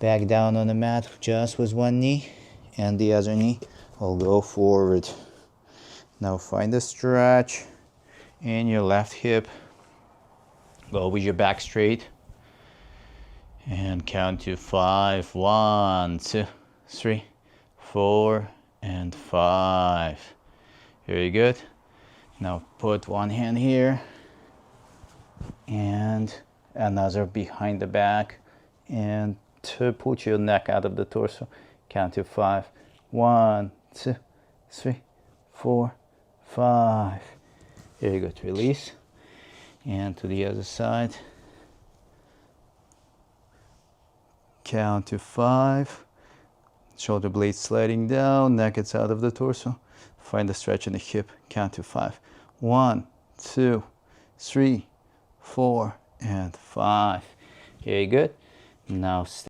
Back down on the mat just with one knee, and the other knee will go forward. Now find a stretch in your left hip. Go with your back straight. And count to 5. 1, 2, 3, 4, and 5. Very good. Now put one hand here and another behind the back, and to put your neck out of the torso. Count to 5. 1, 2, 3, 4, 5. Very good. Release. And to the other side. Count to 5. Shoulder blades sliding down, neck is out of the torso. Find a stretch in the hip. Count to 5. 1, 2, 3, 4, and 5. Very good. Now